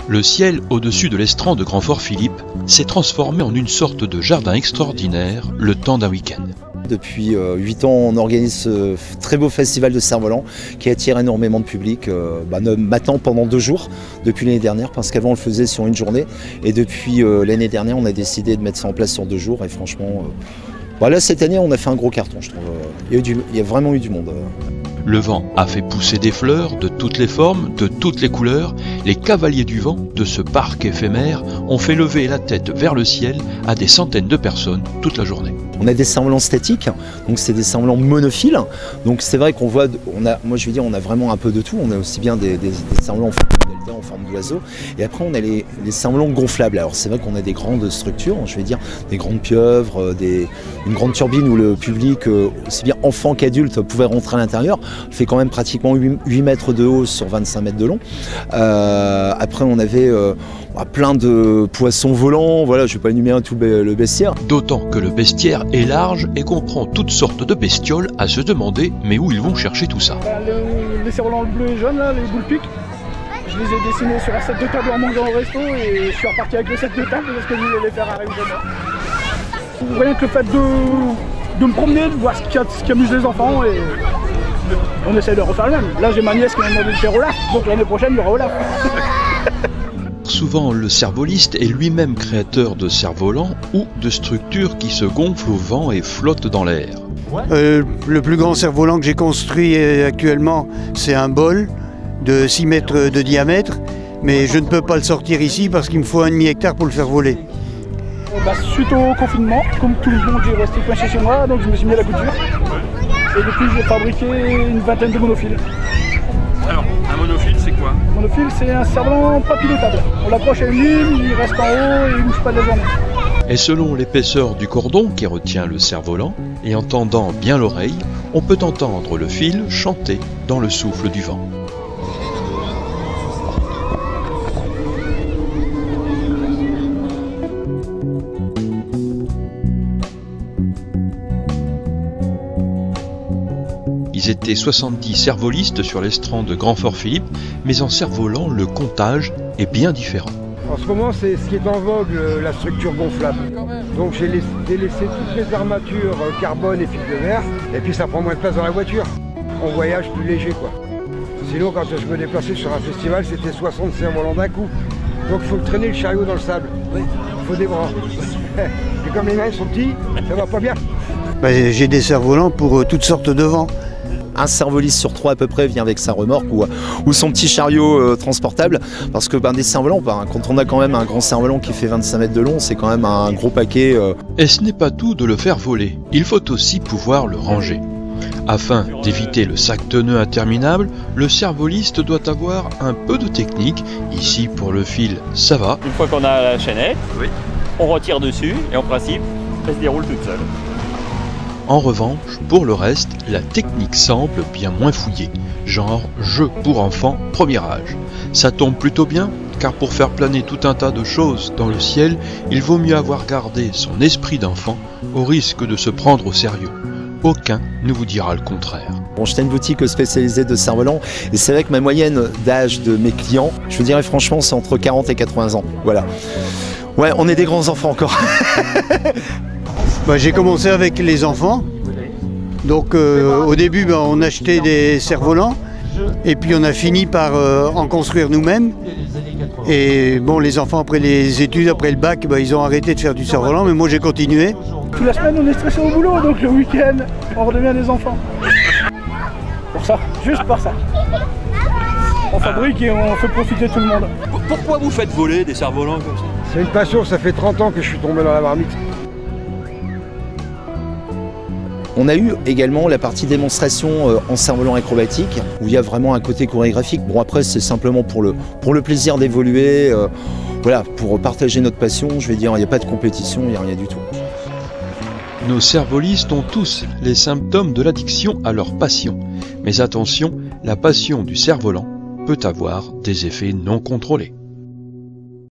Le ciel au-dessus de l'estran de Grand-Fort-Philippe s'est transformé en une sorte de jardin extraordinaire le temps d'un week-end. Depuis 8 ans, on organise ce très beau festival de cerf-volant qui attire énormément de public, maintenant pendant 2 jours, depuis l'année dernière, parce qu'avant on le faisait sur une journée. Et depuis l'année dernière, on a décidé de mettre ça en place sur 2 jours. Et franchement, là cette année, on a fait un gros carton, je trouve. Il y a vraiment eu du monde. Le vent a fait pousser des fleurs de toutes les formes, de toutes les couleurs. Les cavaliers du vent de ce parc éphémère ont fait lever la tête vers le ciel à des centaines de personnes toute la journée. On a des cerfs-volants statiques, donc c'est des cerfs-volants monophiles. Donc c'est vrai qu'on voit, on a vraiment un peu de tout. On a aussi bien des cerfs-volants en forme d'oiseau. Et après on a les cerfs-volants gonflables. Alors c'est vrai qu'on a des grandes structures, des grandes pieuvres, une grande turbine où le public, aussi bien enfant qu'adulte, pouvait rentrer à l'intérieur. Il fait quand même pratiquement 8 mètres de haut sur 25 mètres de long. Après on avait plein de poissons volants, je ne vais pas énumérer tout le bestiaire. D'autant que le bestiaire est large et comprend toutes sortes de bestioles à se demander mais où ils vont chercher tout ça. Les cerfs-volants bleus et jaunes, là, les boules piques, je les ai dessinés sur un set de table en mangeant au resto et je suis reparti avec le set de table parce que je voulais les faire arriver demain. Rien que le fait de me promener, de voir ce qui amuse les enfants et on essaie de refaire le même. Là j'ai ma nièce qui m'a demandé de faire Olaf, donc l'année prochaine il y aura Olaf. Souvent, le cervoliste est lui-même créateur de cerfs-volants ou de structures qui se gonflent au vent et flottent dans l'air. Le plus grand cerf-volant que j'ai construit actuellement, c'est un bol de 6 mètres de diamètre, mais je ne peux pas le sortir ici parce qu'il me faut 1,5 hectare pour le faire voler. Suite au confinement, comme tout le monde est resté coincé chez moi, donc je me suis mis à la couture. Et depuis, j'ai fabriqué une vingtaine de monophiles. Alors, un monophile, c'est quoi? Un monophile, c'est un cerf-volant pas pilotable. On l'approche à une ligne, il reste en haut et il ne bouge pas de la journée. Et selon l'épaisseur du cordon qui retient le cerf-volant, et en tendant bien l'oreille, on peut entendre le fil chanter dans le souffle du vent. Ils étaient 70 cervolistes sur l'estran de Grand-Fort-Philippe, mais en cerf-volant, le comptage est bien différent. En ce moment, c'est ce qui est en vogue, la structure gonflable. Donc j'ai délaissé toutes les armatures carbone et fil de verre, et puis ça prend moins de place dans la voiture. On voyage plus léger, quoi. Sinon, quand je me déplaçais sur un festival, c'était 60 cerfs-volants d'un coup. Donc il faut traîner le chariot dans le sable. Il faut des bras. Et comme les mains sont petits, ça va pas bien. J'ai des cerfs-volants pour toutes sortes de vents. Un cervoliste sur 3 à peu près vient avec sa remorque ou son petit chariot transportable, parce que des cerfs-volants, quand on a quand même un grand cerf-volant qui fait 25 mètres de long, c'est quand même un gros paquet. Et ce n'est pas tout de le faire voler, il faut aussi pouvoir le ranger. Afin d'éviter le sac de nœuds interminable, le cervoliste doit avoir un peu de technique. Ici pour le fil, ça va. Une fois qu'on a la chaînette, on retire dessus et en principe, elle se déroule toute seule. En revanche, pour le reste, la technique semble bien moins fouillée, genre jeu pour enfants premier âge. Ça tombe plutôt bien, car pour faire planer tout un tas de choses dans le ciel, il vaut mieux avoir gardé son esprit d'enfant au risque de se prendre au sérieux. Aucun ne vous dira le contraire. Bon, j'étais une boutique spécialisée de cerfs-volants et c'est vrai que ma moyenne d'âge de mes clients, je vous dirais franchement, c'est entre 40 et 80 ans. Voilà. Ouais, on est des grands enfants encore. J'ai commencé avec les enfants, donc au début on achetait des cerfs-volants et puis on a fini par en construire nous-mêmes. Et bon, les enfants après les études, après le bac, ils ont arrêté de faire du cerf-volant, mais moi j'ai continué. Toute la semaine on est stressé au boulot, donc le week-end on redevient des enfants. Pour ça, juste pour ça. On fabrique et on fait profiter tout le monde. Pourquoi vous faites voler des cerfs-volants comme ça? C'est une passion, ça fait 30 ans que je suis tombé dans la marmite. On a eu également la partie démonstration en cerf-volant acrobatique, où il y a vraiment un côté chorégraphique. Bon, après c'est simplement pour le plaisir d'évoluer, pour partager notre passion. Je vais dire, il n'y a pas de compétition, il n'y a rien du tout. Nos cervolistes ont tous les symptômes de l'addiction à leur passion. Mais attention, la passion du cerf-volant peut avoir des effets non contrôlés.